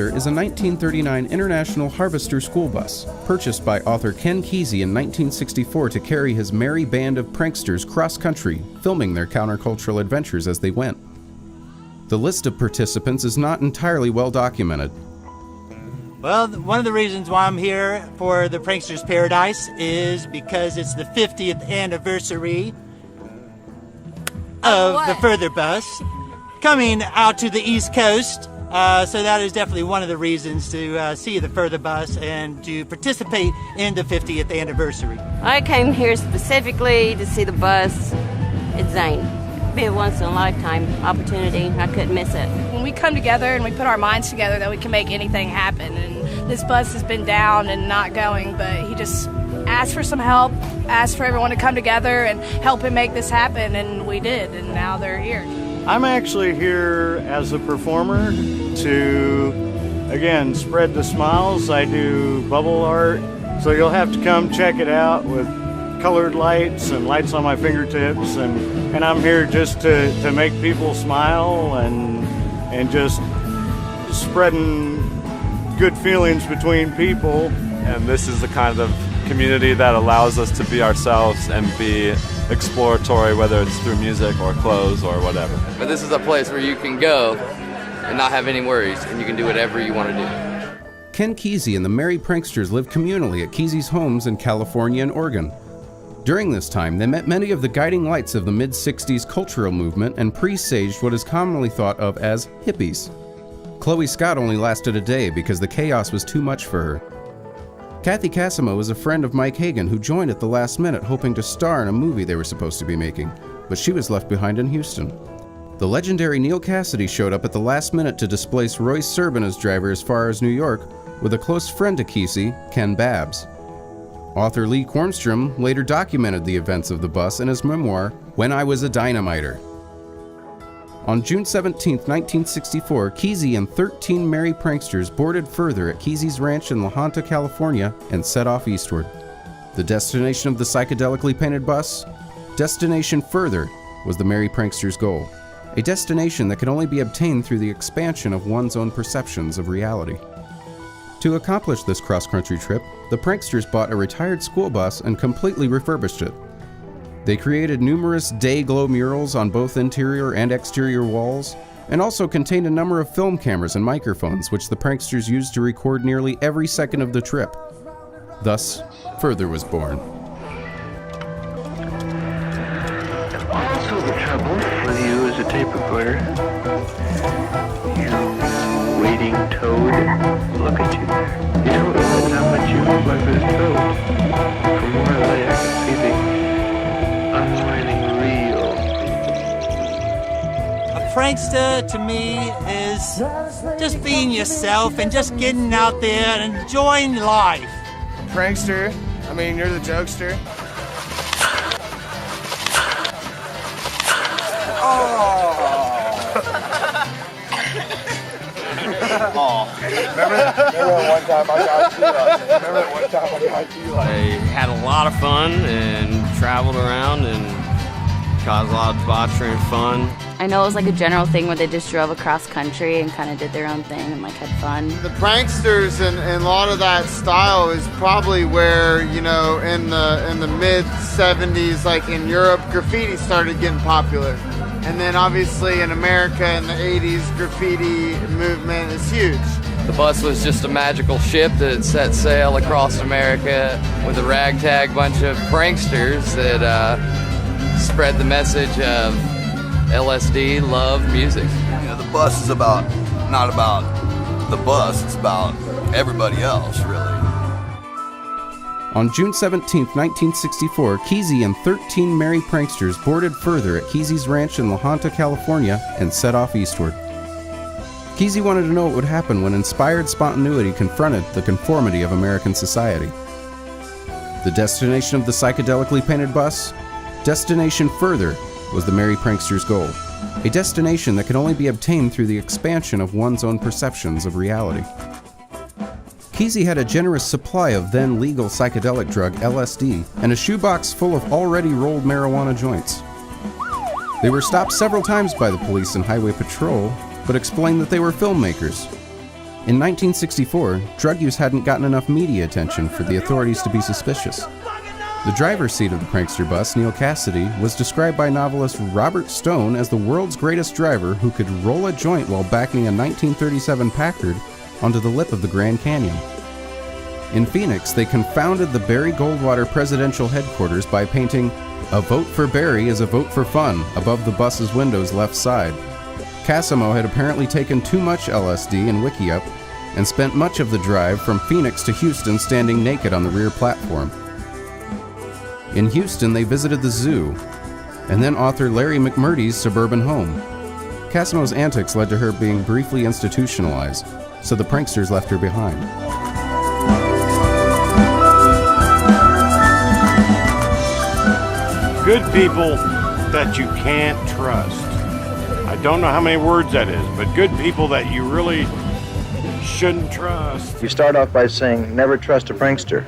Prankster is a 1939 International Harvester school bus, purchased by author Ken Kesey in 1964 to carry his merry band of pranksters cross-country, filming their countercultural adventures as they went. The list of participants is not entirely well documented. Well, one of the reasons why I'm here for the Prankster's Paradise is because it's the 50th anniversary of the Further Bus coming out to the East Coast. So that is definitely one of the reasons to see the Further Bus and to participate in the 50th anniversary. I came here specifically to see the bus. It's Zane. Be a once-in-a-lifetime opportunity. I couldn't miss it. When we come together and we put our minds together, that we can make anything happen. And this bus has been down and not going, but he just asked for some help, asked for everyone to come together and help him make this happen, and we did, and now they're here. I'm actually here as a performer to, again, spread the smiles. I do bubble art, so you'll have to come check it out with colored lights and lights on my fingertips, and I'm here just to make people smile and just spreading good feelings between people. And this is the kind of community that allows us to be ourselves and be exploratory, whether it's through music or clothes or whatever. But this is a place where you can go and not have any worries, and you can do whatever you want to do. Ken Kesey and the Merry Pranksters lived communally at Kesey's homes in California and Oregon. During this time, they met many of the guiding lights of the mid-60s cultural movement and presaged what is commonly thought of as hippies. Chloe Scott only lasted a day because the chaos was too much for her. Kathy Casimo is a friend of Mike Hagan who joined at the last minute hoping to star in a movie they were supposed to be making, but she was left behind in Houston. The legendary Neil Cassidy showed up at the last minute to displace Roy Serban as driver as far as New York with a close friend to Kesey, Ken Babbs. Author Lee Kornstrom later documented the events of the bus in his memoir, When I Was a Dynamiter. On June 17, 1964, Kesey and 13 merry pranksters boarded Further at Kesey's ranch in La Junta, California, and set off eastward. The destination of the psychedelically painted bus? Destination Further was the merry pranksters' goal, a destination that could only be obtained through the expansion of one's own perceptions of reality. To accomplish this cross-country trip, the pranksters bought a retired school bus and completely refurbished it. They created numerous day-glow murals on both interior and exterior walls, and also contained a number of film cameras and microphones which the pranksters used to record nearly every second of the trip. Thus, Further was born. Also the trouble with you as a tape recorder, you waiting toad, look at you. You don't realize how much you look like this toad. From where I lay, I can see the unwinding reel. A prankster to me is just being yourself and just getting out there and enjoying life. Prankster, I mean, you're the jokester. Remember one time I got you? I had a lot of fun and traveled around and caused a lot of debauchery and fun. I know it was like a general thing where they just drove across country and kind of did their own thing and like had fun. The pranksters and a lot of that style is probably where, you know, in the mid 70s, like in Europe, graffiti started getting popular. And then obviously in America in the 80s, graffiti movement is huge. The bus was just a magical ship that set sail across America with a ragtag bunch of pranksters that spread the message of LSD, love, music. You know, the bus is not about the bus, it's about everybody else, really. On June 17, 1964, Kesey and 13 merry pranksters boarded Further at Kesey's ranch in La Junta, California, and set off eastward. Kesey wanted to know what would happen when inspired spontaneity confronted the conformity of American society. The destination of the psychedelically painted bus? Destination Further was the merry pranksters' goal, a destination that could only be obtained through the expansion of one's own perceptions of reality. Kesey had a generous supply of then legal psychedelic drug LSD and a shoebox full of already rolled marijuana joints. They were stopped several times by the police and highway patrol, but explained that they were filmmakers. In 1964, drug use hadn't gotten enough media attention for the authorities to be suspicious. The driver's seat of the prankster bus, Neil Cassidy, was described by novelist Robert Stone as the world's greatest driver who could roll a joint while backing a 1937 Packard onto the lip of the Grand Canyon. In Phoenix, they confounded the Barry Goldwater presidential headquarters by painting "A vote for Barry is a vote for fun" above the bus's window's left side. Cassimo had apparently taken too much LSD and Wickiup and spent much of the drive from Phoenix to Houston standing naked on the rear platform. In Houston, they visited the zoo, and then author Larry McMurtry's suburban home. Cassimo's antics led to her being briefly institutionalized, so the pranksters left her behind. Good people that you can't trust. I don't know how many words that is, but good people that you really shouldn't trust. You start off by saying, never trust a prankster,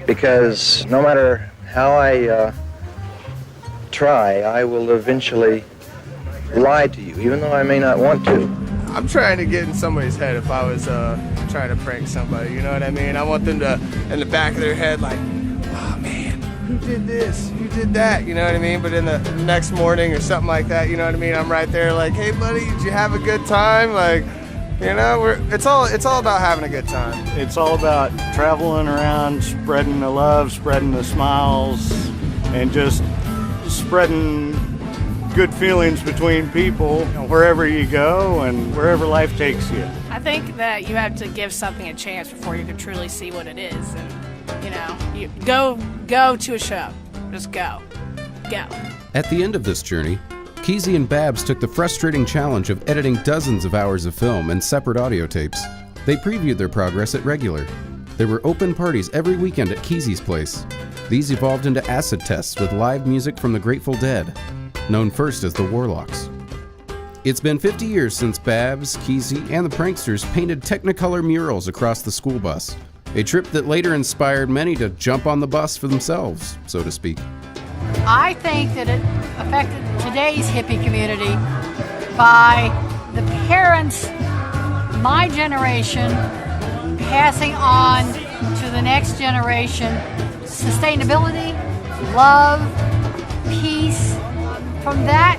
because no matter how I try, I will eventually lie to you, even though I may not want to. I'm trying to get in somebody's head if I was trying to prank somebody, you know what I mean? I want them to, in the back of their head, like, oh man, you did this, you did that, you know what I mean? But in the next morning or something like that, you know what I mean? I'm right there like, hey buddy, did you have a good time? Like, you know, it's all about having a good time. It's all about traveling around, spreading the love, spreading the smiles, and just spreading good feelings between people wherever you go and wherever life takes you. I think that you have to give something a chance before you can truly see what it is. And, you know, you go to a show. Just go. At the end of this journey, Kesey and Babs took the frustrating challenge of editing dozens of hours of film and separate audio tapes. They previewed their progress at Regular. There were open parties every weekend at Kesey's place. These evolved into acid tests with live music from the Grateful Dead, known first as the Warlocks. It's been 50 years since Babs, Kesey, and the Pranksters painted Technicolor murals across the school bus, a trip that later inspired many to jump on the bus for themselves, so to speak. I think that it affected today's hippie community by the parents, my generation, passing on to the next generation sustainability, love, peace. From that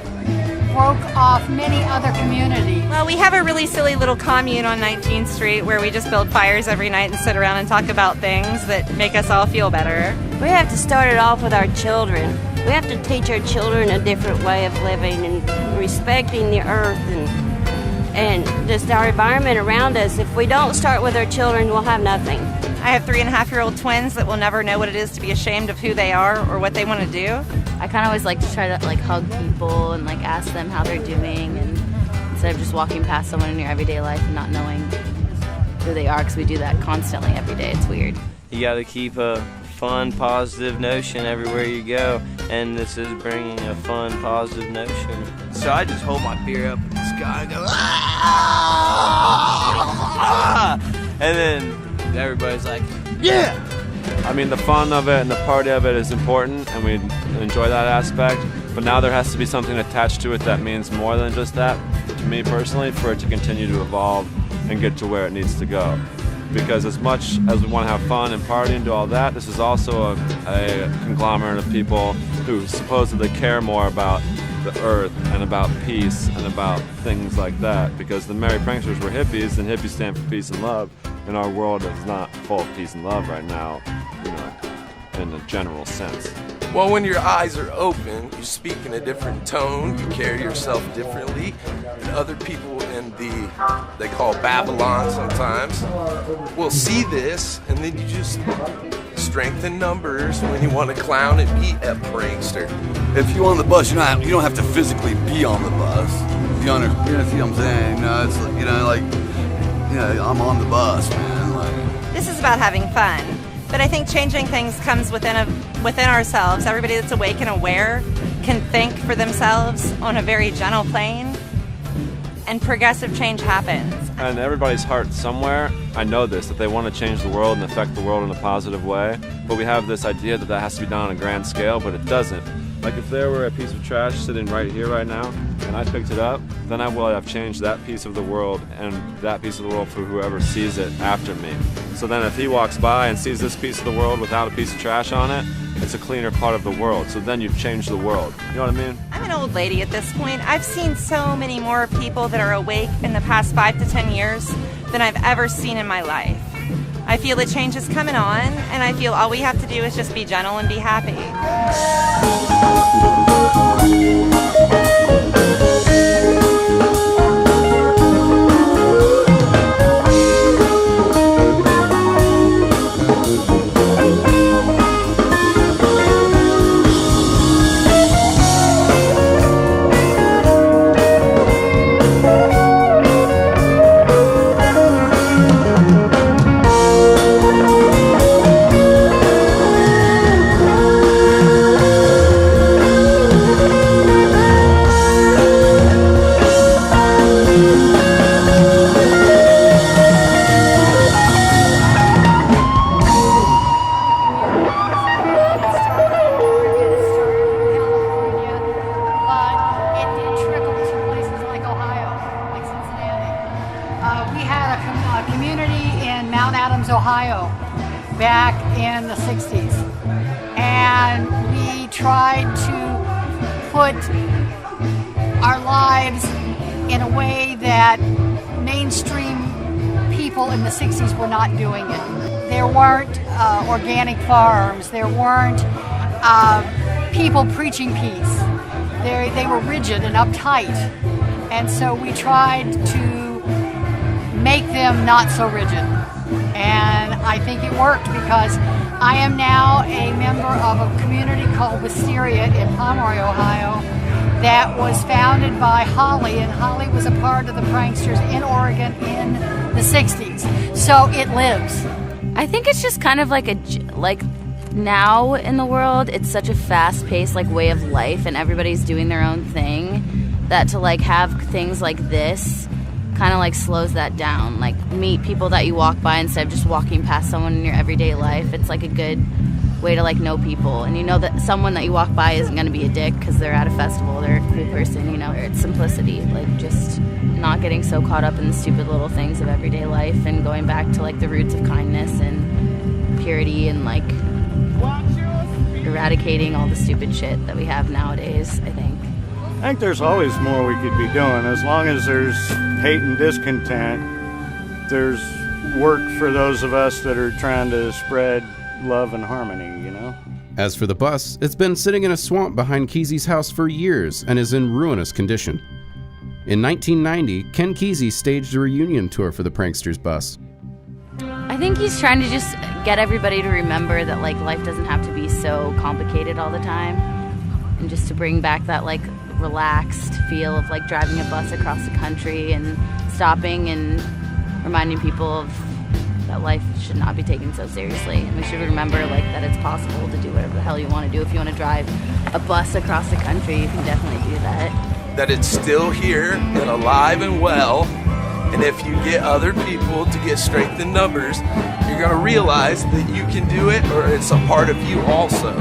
broke off many other communities. Well, we have a really silly little commune on 19th Street where we just build fires every night and sit around and talk about things that make us all feel better. We have to start it off with our children. We have to teach our children a different way of living and respecting the earth and just our environment around us. If we don't start with our children, we'll have nothing. I have 3.5-year-old twins that will never know what it is to be ashamed of who they are or what they want to do. I kind of always like to try to like hug people and like ask them how they're doing, and instead of just walking past someone in your everyday life and not knowing who they are, because we do that constantly every day. It's weird. You got to keep a fun, positive notion everywhere you go, and this is bringing a fun, positive notion. So I just hold my beer up in the sky and go, ah! And then everybody's like, yeah! I mean, the fun of it and the party of it is important, and we enjoy that aspect, but now there has to be something attached to it that means more than just that, to me personally, for it to continue to evolve and get to where it needs to go. Because as much as we want to have fun and party and do all that, this is also a conglomerate of people who supposedly care more about the earth and about peace and about things like that. Because the Merry Pranksters were hippies, and hippies stand for peace and love, and our world is not full of peace and love right now, you know, in a general sense. Well, when your eyes are open, you speak in a different tone, you carry yourself differently, and other people in they call Babylon sometimes, will see this, and then you just strengthen numbers when you want to clown and be a prankster. If you're on the bus, you don't have to physically be on the bus. You know what I'm saying? It's I'm on the bus, man. This is about having fun. But I think changing things comes within ourselves. Everybody that's awake and aware can think for themselves on a very gentle plane, and progressive change happens. And everybody's heart somewhere, I know this, that they want to change the world and affect the world in a positive way, but we have this idea that has to be done on a grand scale, but it doesn't. Like if there were a piece of trash sitting right here right now, and I picked it up, then I will have changed that piece of the world and that piece of the world for whoever sees it after me. So then if he walks by and sees this piece of the world without a piece of trash on it, it's a cleaner part of the world. So then you've changed the world. You know what I mean? I'm an old lady at this point. I've seen so many more people that are awake in the past 5 to 10 years than I've ever seen in my life. I feel the change is coming on, and I feel all we have to do is just be gentle and be happy. Ohio back in the 60s, and we tried to put our lives in a way that mainstream people in the 60s were not doing it. There weren't organic farms, there weren't people preaching peace. They were rigid and uptight, and so we tried to make them not so rigid. And I think it worked because I am now a member of a community called Wisteria in Pomeroy, Ohio, that was founded by Holly, and Holly was a part of the Pranksters in Oregon in the 60s. So it lives. I think it's just kind of like now in the world, it's such a fast-paced way of life, and everybody's doing their own thing, that to have things like this kind of slows that down. Meet people that you walk by instead of just walking past someone in your everyday life. It's a good way to know people, and you know that someone that you walk by isn't going to be a dick because they're at a festival, they're a cool person. It's simplicity, just not getting so caught up in the stupid little things of everyday life, and going back to the roots of kindness and purity, and eradicating all the stupid shit that we have nowadays. I think there's always more we could be doing. As long as there's hate and discontent, there's work for those of us that are trying to spread love and harmony, As for the bus, it's been sitting in a swamp behind Kesey's house for years and is in ruinous condition. In 1990, Ken Kesey staged a reunion tour for the Pranksters bus. I think he's trying to just get everybody to remember that life doesn't have to be so complicated all the time, and just to bring back that relaxed feel of driving a bus across the country and stopping and reminding people of that life should not be taken so seriously, and we should remember that it's possible to do whatever the hell you want to do. If you want to drive a bus across the country, you can definitely do that. That it's still here and alive and well, and if you get other people to get strength in numbers, you're going to realize that you can do it, or it's a part of you also.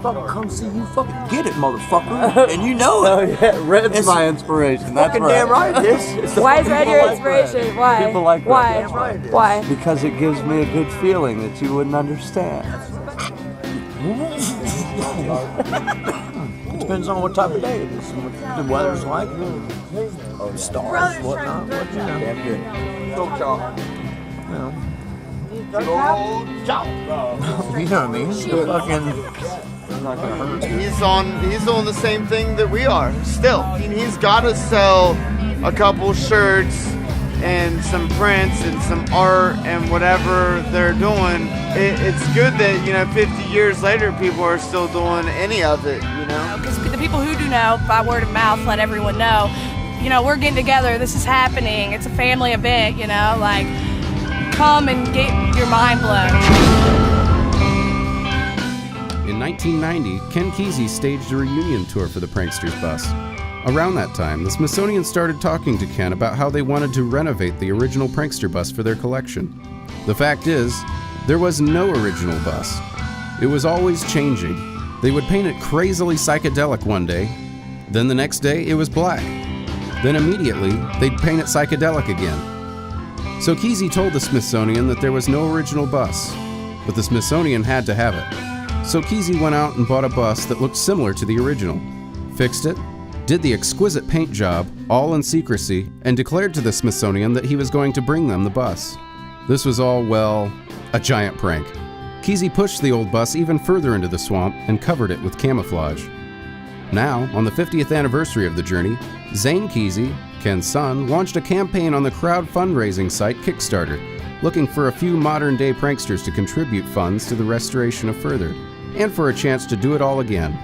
Fucking come see you fucking get it, motherfucker. And you know it. Oh yeah, Red's my inspiration. That's fucking right. damn right it is. Why is Red your inspiration? Why? People like Why? Red. Right. Why? Because it gives me a good feeling that you wouldn't understand. It depends on what type of day it is and what the weather's like. Oh, the stars, whatnot. Damn good. Go, John. You know what I mean? Fucking. Not gonna hurt. He's on the same thing that we are still. He's got to sell a couple shirts and some prints and some art and whatever they're doing. It's good that 50 years later people are still doing any of it. Because the people who do know, by word of mouth, let everyone know. We're getting together. This is happening. It's a family event. Come and get your mind blown. In 1990, Ken Kesey staged a reunion tour for the Pranksters bus. Around that time, the Smithsonian started talking to Ken about how they wanted to renovate the original Prankster bus for their collection. The fact is, there was no original bus. It was always changing. They would paint it crazily psychedelic one day, then the next day it was black. Then immediately they'd paint it psychedelic again. So Kesey told the Smithsonian that there was no original bus, but the Smithsonian had to have it. So Kesey went out and bought a bus that looked similar to the original, fixed it, did the exquisite paint job, all in secrecy, and declared to the Smithsonian that he was going to bring them the bus. This was all, well, a giant prank. Kesey pushed the old bus even further into the swamp and covered it with camouflage. Now, on the 50th anniversary of the journey, Zane Kesey, Ken's son, launched a campaign on the crowd fundraising site Kickstarter, looking for a few modern-day pranksters to contribute funds to the restoration of Further, and for a chance to do it all again.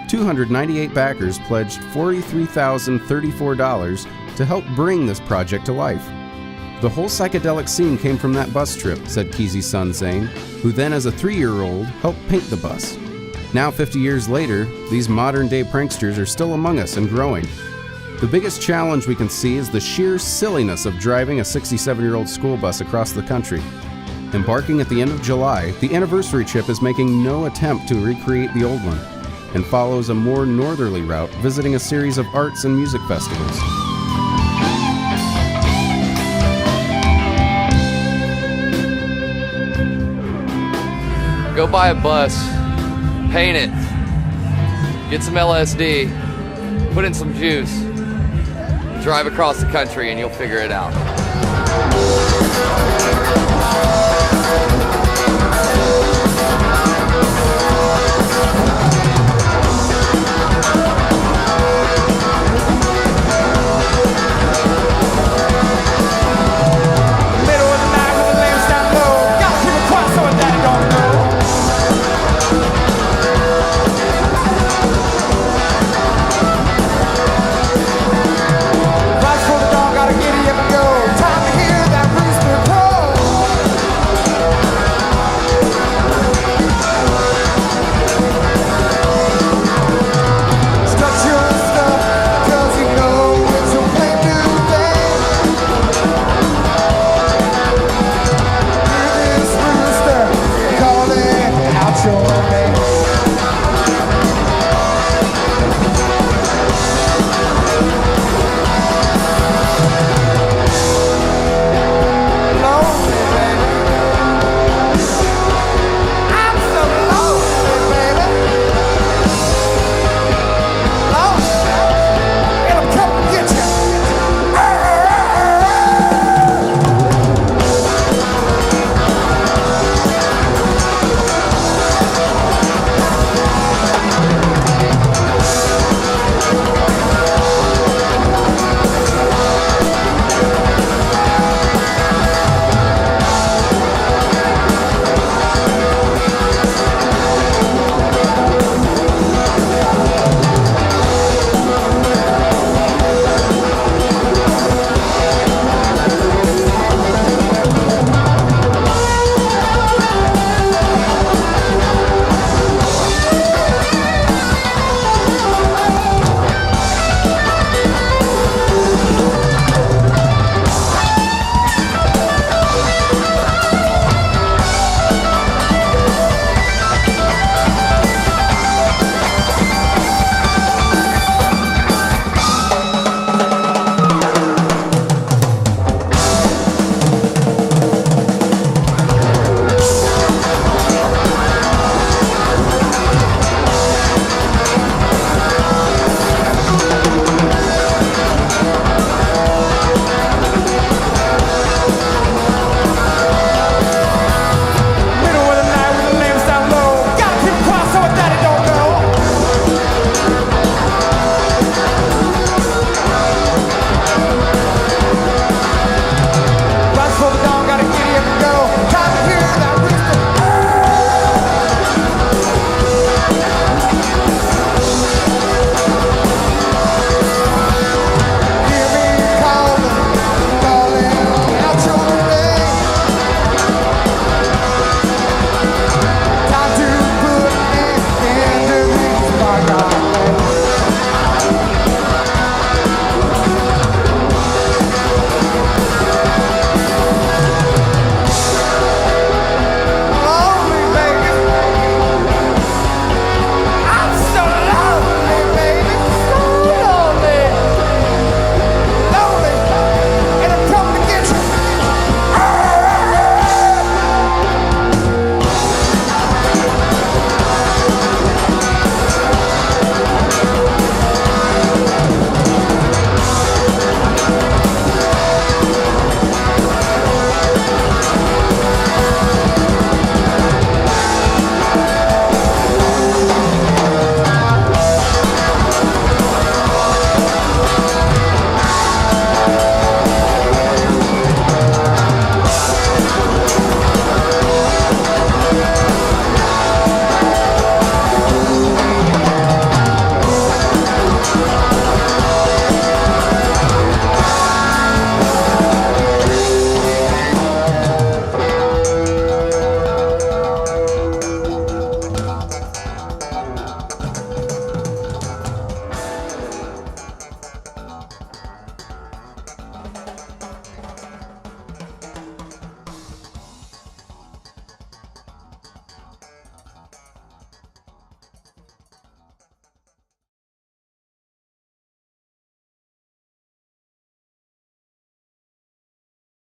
298 backers pledged $43,034 to help bring this project to life. The whole psychedelic scene came from that bus trip, said Kesey's son Zane, who then as a 3-year-old helped paint the bus. Now 50 years later, these modern-day pranksters are still among us and growing. The biggest challenge we can see is the sheer silliness of driving a 67-year-old school bus across the country. Embarking at the end of July, the anniversary trip is making no attempt to recreate the old one, and follows a more northerly route, visiting a series of arts and music festivals. Go buy a bus, paint it, get some LSD, put in some juice, drive across the country and you'll figure it out. Your name.